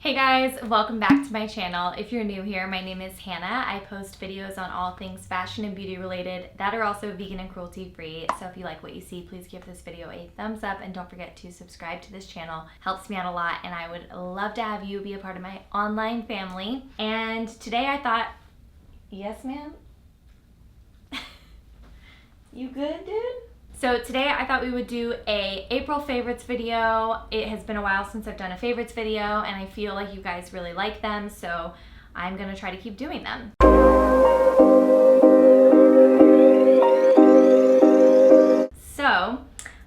Hey guys, welcome back to my channel. If you're new here, my name is Hannah. I post videos on all things fashion and beauty related that are also vegan and cruelty free. So if you like what you see, please give this video a thumbs up and don't forget to subscribe to this channel. Helps me out a lot and I would love to have you be a part of my online family. And today I thought, yes ma'am? You good, dude? So today I thought we would do a April favorites video. It has been a while since I've done a favorites video and I feel like you guys really like them, so I'm gonna try to keep doing them. So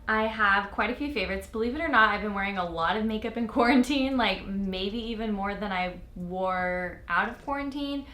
I have quite a few favorites. Believe it or not, I've been wearing a lot of makeup in quarantine, like maybe even more than I wore out of quarantine.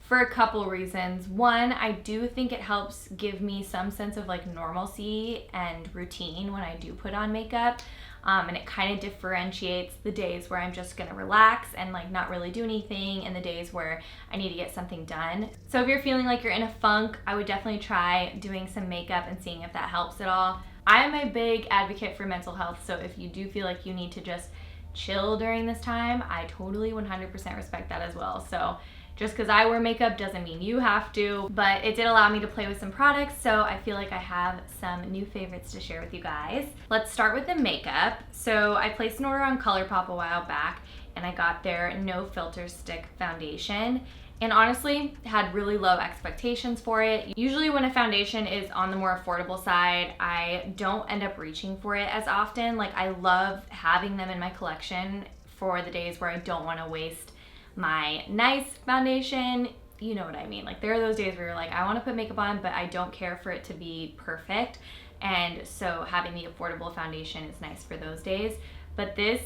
For a couple reasons. One, I do think it helps give me some sense of like normalcy and routine when I do put on makeup. And it kind of differentiates the days where I'm just gonna relax and like not really do anything and the days where I need to get something done. So if you're feeling like you're in a funk, I would definitely try doing some makeup and seeing if that helps at all. I am a big advocate for mental health, so if you do feel like you need to just chill during this time, I totally 100% respect that as well. So just because I wear makeup doesn't mean you have to, but it did allow me to play with some products, so I feel like I have some new favorites to share with you guys. Let's start with the makeup. So I placed an order on ColourPop a while back, and I got their No Filter Stick Foundation, and honestly, had really low expectations for it. Usually when a foundation is on the more affordable side, I don't end up reaching for it as often. Like, I love having them in my collection for the days where I don't want to waste my nice foundation, you know what I mean. Like, there are those days where you're like, I want to put makeup on, but I don't care for it to be perfect. And so having the affordable foundation is nice for those days. But this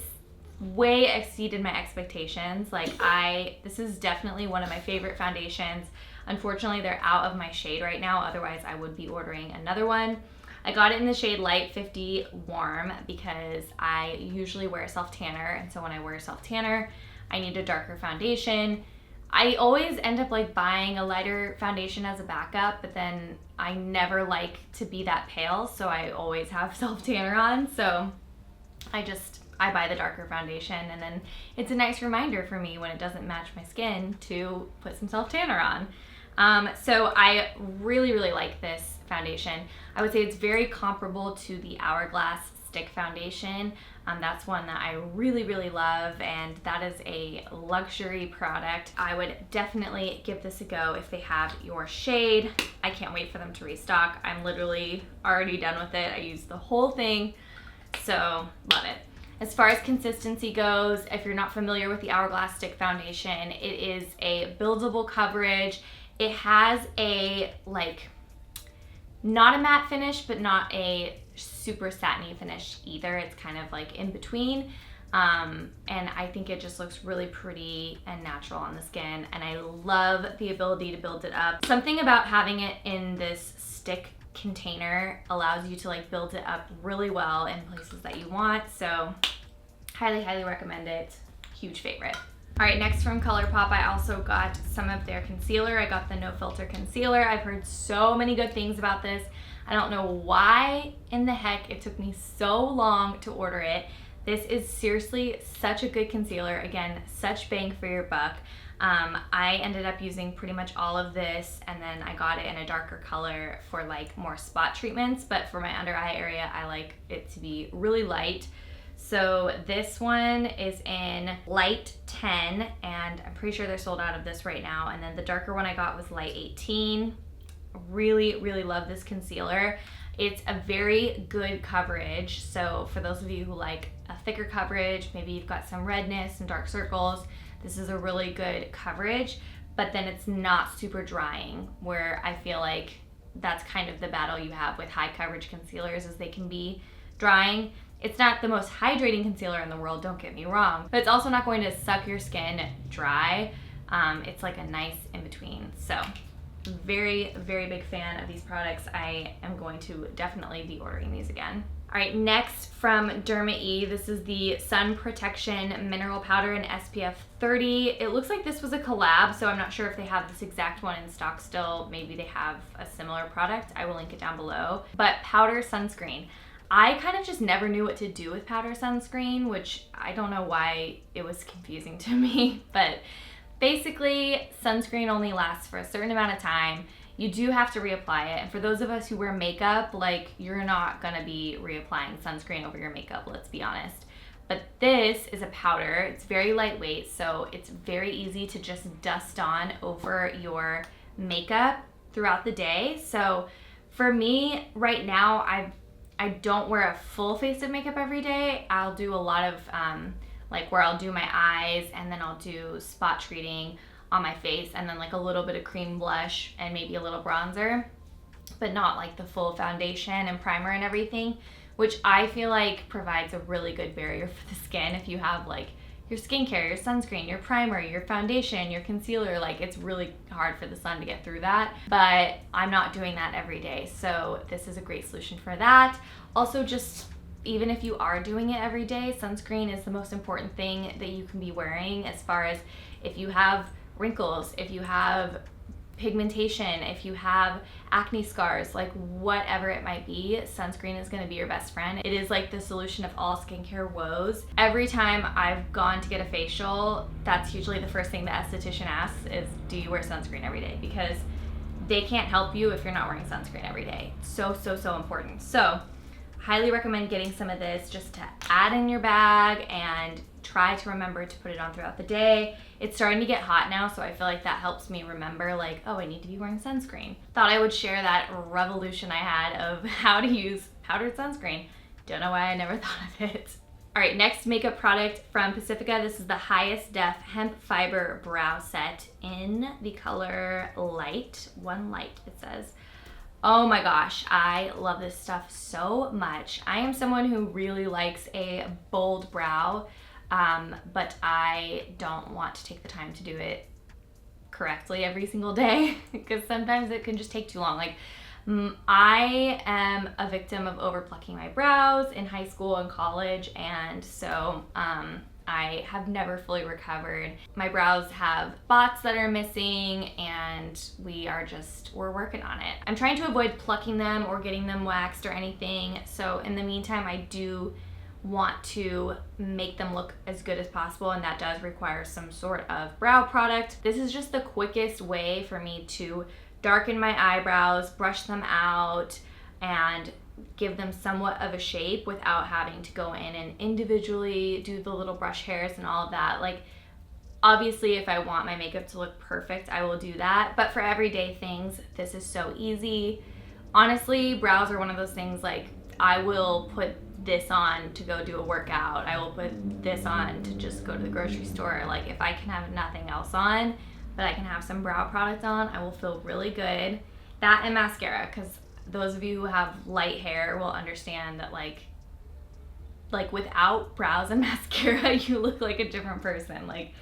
way exceeded my expectations. Like, this is definitely one of my favorite foundations. Unfortunately, they're out of my shade right now. Otherwise, I would be ordering another one. I got it in the shade Light 50 Warm because I usually wear a self-tanner. And so when I wear a self-tanner, I need a darker foundation. I always end up like buying a lighter foundation as a backup, but then I never like to be that pale, so I always have self-tanner on. So I buy the darker foundation, and then it's a nice reminder for me when it doesn't match my skin to put some self-tanner on. So I really, really like this foundation. I would say it's very comparable to the Hourglass Stick Foundation. That's one that I really, really love, and that is a luxury product. I would definitely give this a go if they have your shade. I can't wait for them to restock. I'm literally already done with it. I used the whole thing, so love it. As far as consistency goes, if you're not familiar with the Hourglass Stick Foundation, it is a buildable coverage. It has a not a matte finish, but not a super satiny finish either. It's kind of like in between. And I think it just looks really pretty and natural on the skin. And I love the ability to build it up. Something about having it in this stick container allows you to like build it up really well in places that you want. So highly, highly recommend it. Huge favorite. All right, next from ColourPop, I also got some of their concealer. I got the No Filter Concealer. I've heard so many good things about this. I don't know why in the heck it took me so long to order it. This is seriously such a good concealer. Again, such bang for your buck. I ended up using pretty much all of this, and then I got it in a darker color for like more spot treatments, but for my under eye area, I like it to be really light. So this one is in Light 10, and I'm pretty sure they're sold out of this right now. And then the darker one I got was Light 18. Really, really love this concealer. It's a very good coverage. So for those of you who like a thicker coverage, maybe you've got some redness and dark circles, this is a really good coverage, but then it's not super drying, where I feel like that's kind of the battle you have with high coverage concealers, is they can be drying. It's not the most hydrating concealer in the world, don't get me wrong, but it's also not going to suck your skin dry. It's like a nice in between. So very, very big fan of these products. I am going to definitely be ordering these again. All right, next from Derma E, this is the Sun Protection Mineral Powder in SPF 30. It looks like this was a collab, so I'm not sure if they have this exact one in stock still. Maybe they have a similar product. I will link it down below. But powder sunscreen. I kind of just never knew what to do with powder sunscreen, which I don't know why it was confusing to me, but basically sunscreen only lasts for a certain amount of time. You do have to reapply it. And for those of us who wear makeup, like, you're not gonna be reapplying sunscreen over your makeup, let's be honest. But this is a powder. It's very lightweight, so it's very easy to just dust on over your makeup throughout the day. So for me right now, I don't wear a full face of makeup every day. I'll do a lot of like where I'll do my eyes, and then I'll do spot treating on my face, and then like a little bit of cream blush and maybe a little bronzer, but not like the full foundation and primer and everything, which I feel like provides a really good barrier for the skin. If you have like your skincare, your sunscreen, your primer, your foundation, your concealer, like, it's really hard for the sun to get through that. But I'm not doing that every day, so this is a great solution for that. Also, just even if you are doing it every day, sunscreen is the most important thing that you can be wearing, as far as if you have wrinkles, if you have pigmentation, if you have acne scars, like whatever it might be, sunscreen is going to be your best friend. It is like the solution of all skincare woes. Every time I've gone to get a facial, that's usually the first thing the esthetician asks is, do you wear sunscreen every day? Because they can't help you if you're not wearing sunscreen every day. So important. So highly recommend getting some of this just to add in your bag, and try to remember to put it on throughout the day. It's starting to get hot now, so I feel like that helps me remember, like, oh, I need to be wearing sunscreen. Thought I would share that revolution I had of how to use powdered sunscreen. Don't know why I never thought of it. All right, next makeup product from Pacifica. This is the Highest Def Hemp Fiber Brow Set in the color Light. One Light, it says. Oh my gosh, I love this stuff so much. I am someone who really likes a bold brow, but I don't want to take the time to do it correctly every single day because sometimes it can just take too long. Like, I am a victim of over plucking my brows in high school and college, and so I have never fully recovered. My brows have spots that are missing, and we're working on it. I'm trying to avoid plucking them or getting them waxed or anything, so in the meantime I do want to make them look as good as possible, and that does require some sort of brow product. This is just the quickest way for me to darken my eyebrows, brush them out, and give them somewhat of a shape without having to go in and individually do the little brush hairs and all of that. Like, obviously if I want my makeup to look perfect, I will do that, but for everyday things, this is so easy. Honestly, brows are one of those things, like, I will put this on to go do a workout. I will put this on to just go to the grocery store. Like, if I can have nothing else on, but I can have some brow product on, I will feel really good. That and mascara, because those of you who have light hair will understand that, like without brows and mascara, you look like a different person. Like,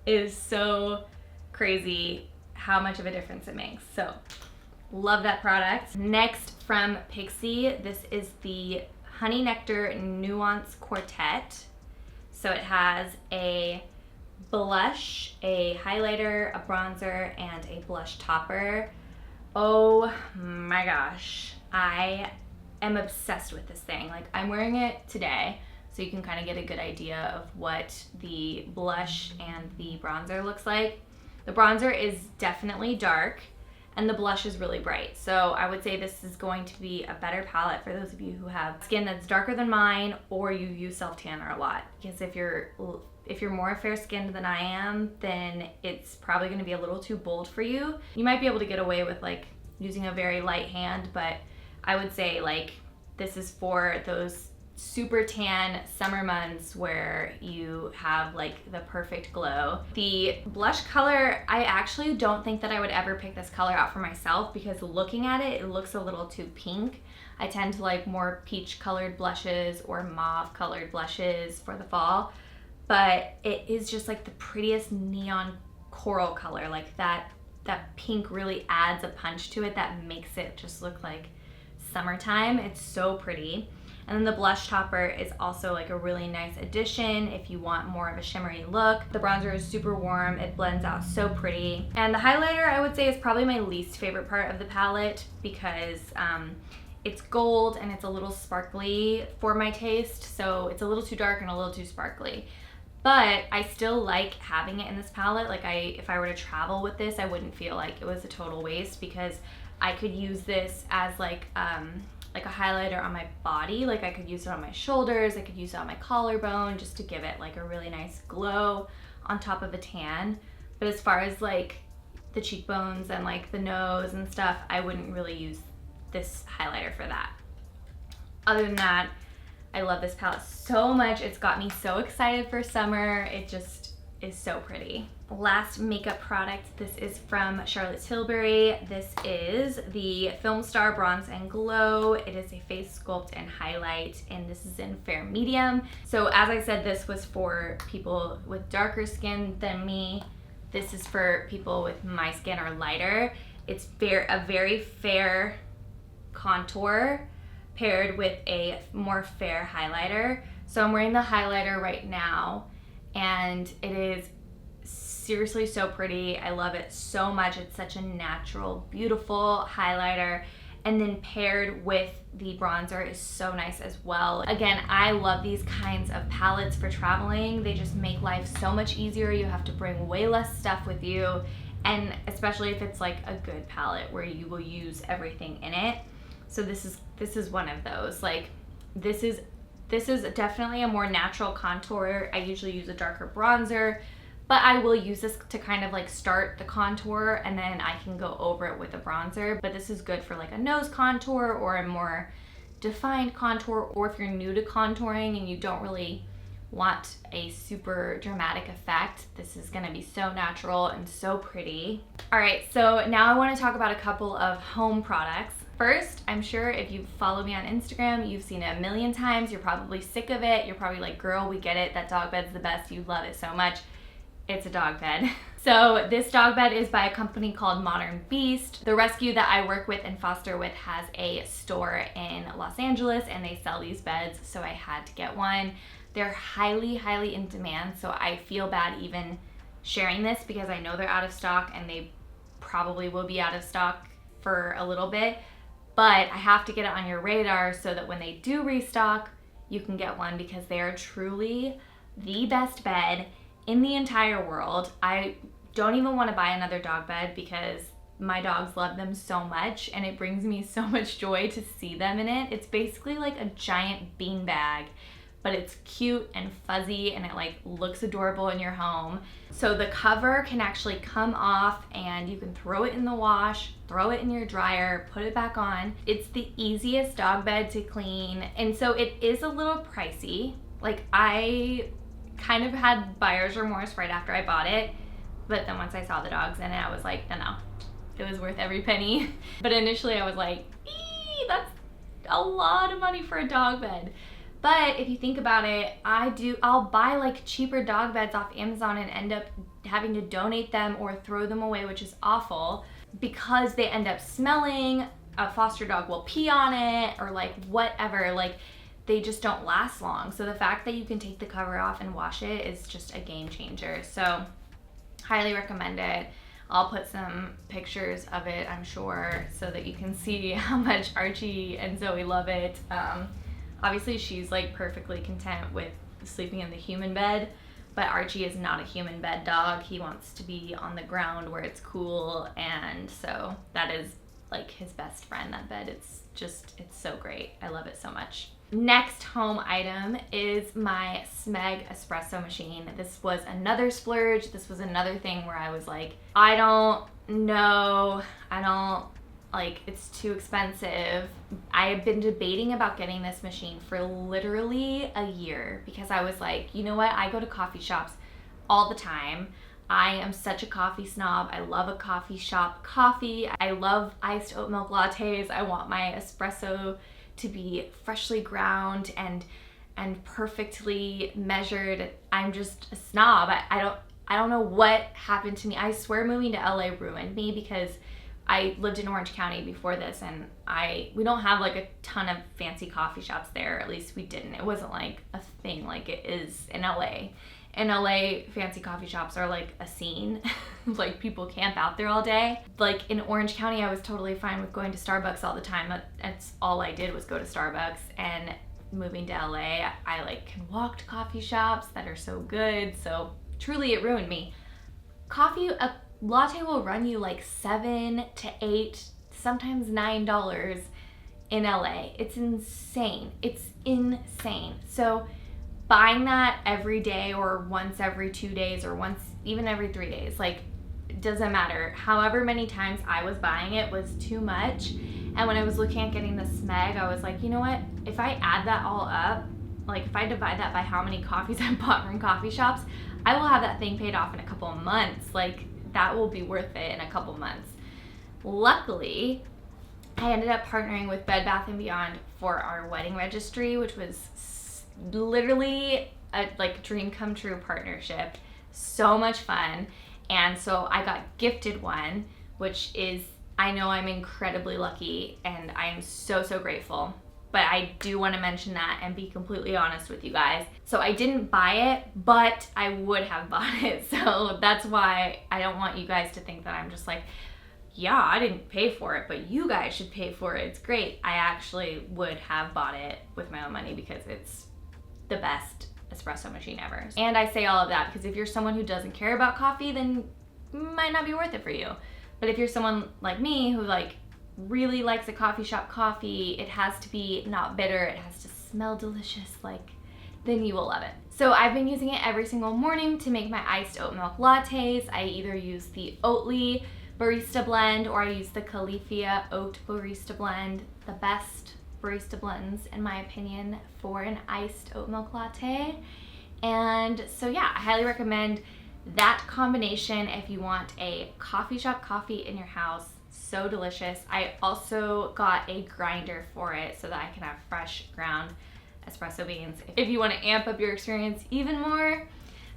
it is so crazy how much of a difference it makes. So, love that product. Next, from Pixie, this is the Honey Nectar Nuance Quartet. So it has a blush, a highlighter, a bronzer, and a blush topper. Oh my gosh, I am obsessed with this thing. Like, I'm wearing it today, so you can kind of get a good idea of what the blush and the bronzer looks like. The bronzer is definitely dark, and the blush is really bright. So I would say this is going to be a better palette for those of you who have skin that's darker than mine, or you use self-tanner a lot. Because if you're more fair-skinned than I am, then it's probably gonna be a little too bold for you. You might be able to get away with like using a very light hand, but I would say like this is for those super tan summer months where you have like the perfect glow. The blush color, I actually don't think that I would ever pick this color out for myself, because looking at it, it looks a little too pink. I tend to like more peach colored blushes or mauve colored blushes for the fall, but it is just like the prettiest neon coral color. Like that pink really adds a punch to it that makes it just look like summertime. It's so pretty. And then the blush topper is also like a really nice addition if you want more of a shimmery look. The bronzer is super warm. It blends out so pretty. And the highlighter, I would say, is probably my least favorite part of the palette, because It's gold and it's a little sparkly for my taste, so it's a little too dark and a little too sparkly. But I still like having it in this palette. Like if I were to travel with this, I wouldn't feel like it was a total waste, because I could use this as like a highlighter on my body. Like I could use it on my shoulders, I could use it on my collarbone, just to give it like a really nice glow on top of a tan. But as far as like the cheekbones and like the nose and stuff, I wouldn't really use this highlighter for that. Other than that, I love this palette so much. It's got me so excited for summer. It just is so pretty. Last makeup product, this is from Charlotte Tilbury. This is the Film Star Bronze and Glow. It is a face sculpt and highlight, and this is in fair medium. So as I said, this was for people with darker skin than me. This is for people with my skin or lighter. It's a very fair contour paired with a more fair highlighter. So I'm wearing the highlighter right now, and it is seriously so pretty. I love it so much. It's such a natural, beautiful highlighter. And then paired with the bronzer is so nice as well. Again, I love these kinds of palettes for traveling. They just make life so much easier. You have to bring way less stuff with you. And especially if it's like a good palette where you will use everything in it. So this is one of those. Like this is definitely a more natural contour. I usually use a darker bronzer, but I will use this to kind of like start the contour, and then I can go over it with a bronzer. But this is good for like a nose contour or a more defined contour, or if you're new to contouring and you don't really want a super dramatic effect. This is gonna be so natural and so pretty. All right, so now I wanna talk about a couple of home products. First, I'm sure if you follow me on Instagram, you've seen it a million times. You're probably sick of it. You're probably like, girl, we get it. That dog bed's the best. You love it so much. It's a dog bed. So this dog bed is by a company called Modern Beast. The rescue that I work with and foster with has a store in Los Angeles, and they sell these beds, so I had to get one. They're highly, highly in demand, so I feel bad even sharing this because I know they're out of stock, and they probably will be out of stock for a little bit. But I have to get it on your radar so that when they do restock, you can get one, because they are truly the best bed in the entire world. I don't even want to buy another dog bed because my dogs love them so much, and it brings me so much joy to see them in it. It's basically like a giant bean bag, but it's cute and fuzzy, and it like looks adorable in your home. So the cover can actually come off, and you can throw it in the wash, throw it in your dryer, put it back on. It's the easiest dog bed to clean, and so it is a little pricey. Like I kind of had buyer's remorse right after I bought it, but then once I saw the dogs in it, I was like, no, it was worth every penny. But initially I was like, that's a lot of money for a dog bed. But if you think about it, I'll buy like cheaper dog beds off Amazon and end up having to donate them or throw them away, which is awful, because they end up smelling. A foster dog will pee on it, or like whatever, like they just don't last long. So the fact that you can take the cover off and wash it is just a game changer. So highly recommend it. I'll put some pictures of it, I'm sure, so that you can see how much Archie and Zoe love it. Obviously she's like perfectly content with sleeping in the human bed, but Archie is not a human bed dog. He wants to be on the ground where it's cool, and so that is like his best friend, that bed. It's so great. I love it so much. Next home item is my Smeg espresso machine. This was another splurge. This was another thing where I was like, I don't know, like, it's too expensive. I have been debating about getting this machine for literally a year, because I was like, you know what? I go to coffee shops all the time. I am such a coffee snob. I love a coffee shop coffee. I love iced oat milk lattes. I want my espresso to be freshly ground and perfectly measured. I'm just a snob. I don't know what happened to me. I swear moving to LA ruined me, because I lived in Orange County before this, and we don't have like a ton of fancy coffee shops there. At least we didn't. It wasn't like a thing like it is in LA. In LA, fancy coffee shops are like a scene. Like people camp out there all day. Like in Orange County, I was totally fine with going to Starbucks all the time. That's all I did was go to Starbucks. And moving to LA, I like can walk to coffee shops that are so good. So truly it ruined me. A latte will run you like $7 to $8, sometimes $9 in LA. It's insane. It's insane. So buying that every day or once every 2 days or once even every 3 days, like it doesn't matter. However many times I was buying it was too much. And when I was looking at getting the SMEG, I was like, you know what? If I add that all up, like if I divide that by how many coffees I bought from coffee shops, I will have that thing paid off in a couple of months. Like that will be worth it in a couple months. Luckily, I ended up partnering with Bed Bath & Beyond for our wedding registry, which was literally a like dream come true partnership. So much fun. And so I got gifted one, which is, I know I'm incredibly lucky and I am so, so grateful. But I do want to mention that and be completely honest with you guys. So I didn't buy it, but I would have bought it. So that's why I don't want you guys to think that I'm just like, yeah, I didn't pay for it, but you guys should pay for it. It's great. I actually would have bought it with my own money because it's the best espresso machine ever. And I say all of that because if you're someone who doesn't care about coffee, then it might not be worth it for you. But if you're someone like me who like really likes a coffee shop coffee, it has to be not bitter, it has to smell delicious, like then you will love it. So I've been using it every single morning to make my iced oat milk lattes. I either use the Oatly barista blend or I use the Califia oat barista blend, the best barista blends in my opinion for an iced oat milk latte. And so yeah, I highly recommend that combination if you want a coffee shop coffee in your house. So delicious. I also got a grinder for it so that I can have fresh ground espresso beans if you want to amp up your experience even more.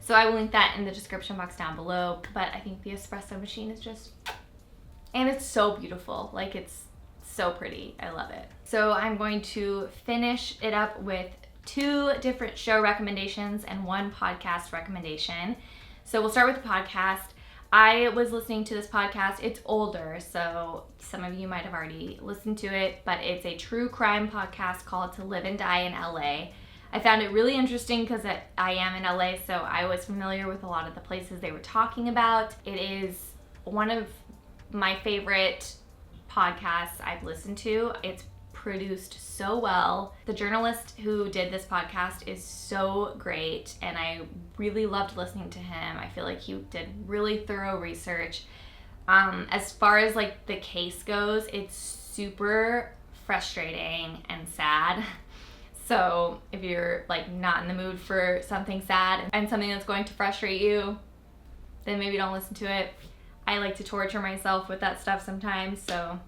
So I will link that in the description box down below. But I think the espresso machine is just, and it's so beautiful. Like it's so pretty. I love it. So I'm going to finish it up with 2 different show recommendations and 1 podcast recommendation. So we'll start with the podcast. I was listening to this podcast. It's older, so some of you might have already listened to it, but it's a true crime podcast called To Live and Die in LA. I found it really interesting because I am in LA, so I was familiar with a lot of the places they were talking about. It is one of my favorite podcasts I've listened to. It's produced so well. The journalist who did this podcast is so great and I really loved listening to him. I feel like he did really thorough research. As far as like the case goes, it's super frustrating and sad. So if you're like not in the mood for something sad and something that's going to frustrate you, then maybe don't listen to it. I like to torture myself with that stuff sometimes, so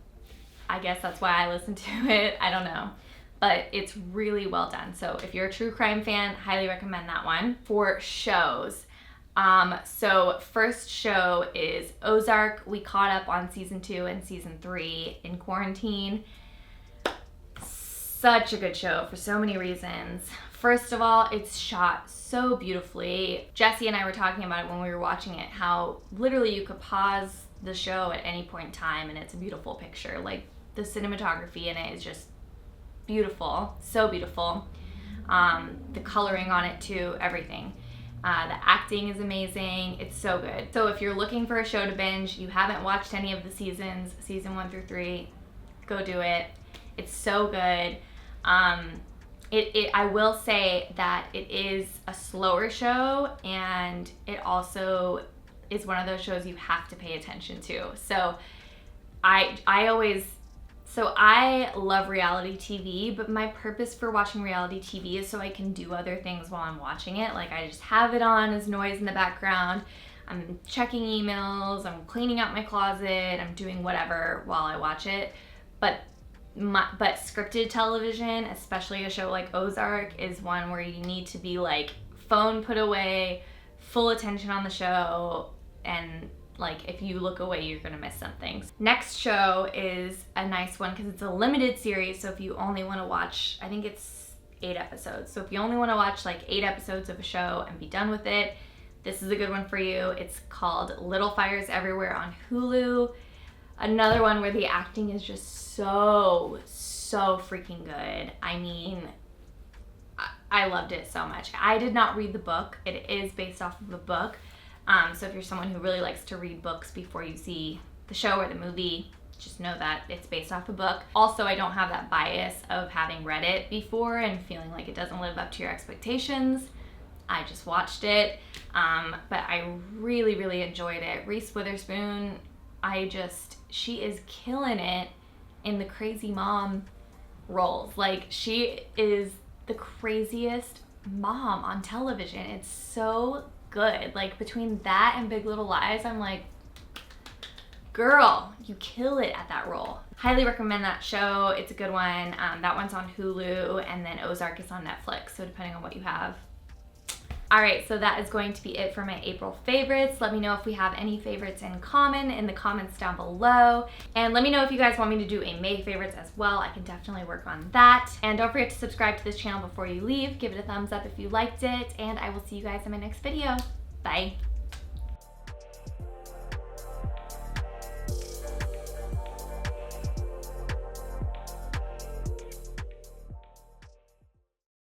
I guess that's why I listen to it. I don't know. But it's really well done. So if you're a true crime fan, highly recommend that one. For shows, so first show is Ozark. We caught up on season 2 and season 3 in quarantine. Such a good show for so many reasons. First of all, it's shot so beautifully. Jesse and I were talking about it when we were watching it, how literally you could pause the show at any point in time and it's a beautiful picture. Like the cinematography in it is just beautiful, so beautiful. The coloring on it too, everything. The acting is amazing. It's so good. So if you're looking for a show to binge, you haven't watched any of the seasons, season 1 through 3, go do it. It's so good. I will say that it is a slower show and it also is one of those shows you have to pay attention to. So I love reality TV, but my purpose for watching reality TV is so I can do other things while I'm watching it. Like I just have it on as noise in the background. I'm checking emails, I'm cleaning out my closet, I'm doing whatever while I watch it. But scripted television, especially a show like Ozark, is one where you need to be like phone put away, full attention on the show, and like if you look away you're gonna miss something. Next show is a nice one because it's a limited series, so if you only want to watch, I think it's 8 episodes. So if you only want to watch like 8 episodes of a show and be done with it, this is a good one for you. It's called Little Fires Everywhere on Hulu. Another one where the acting is just so freaking good. I mean, I loved it so much. I did not read the book. It is based off of a book. So if you're someone who really likes to read books before you see the show or the movie, just know that it's based off a book. Also, I don't have that bias of having read it before and feeling like it doesn't live up to your expectations. I just watched it, but I really enjoyed it. Reese Witherspoon, she is killing it in the crazy mom roles. Like, she is the craziest mom on television. It's so good. Like, between that and Big Little Lies, I'm like, girl, you kill it at that role. Highly recommend that show. It's a good one. That one's on Hulu, and then Ozark is on Netflix, so depending on what you have. All right, so that is going to be it for my April favorites. Let me know if we have any favorites in common in the comments down below. And let me know if you guys want me to do a May favorites as well. I can definitely work on that. And don't forget to subscribe to this channel before you leave. Give it a thumbs up if you liked it, and I will see you guys in my next video. Bye.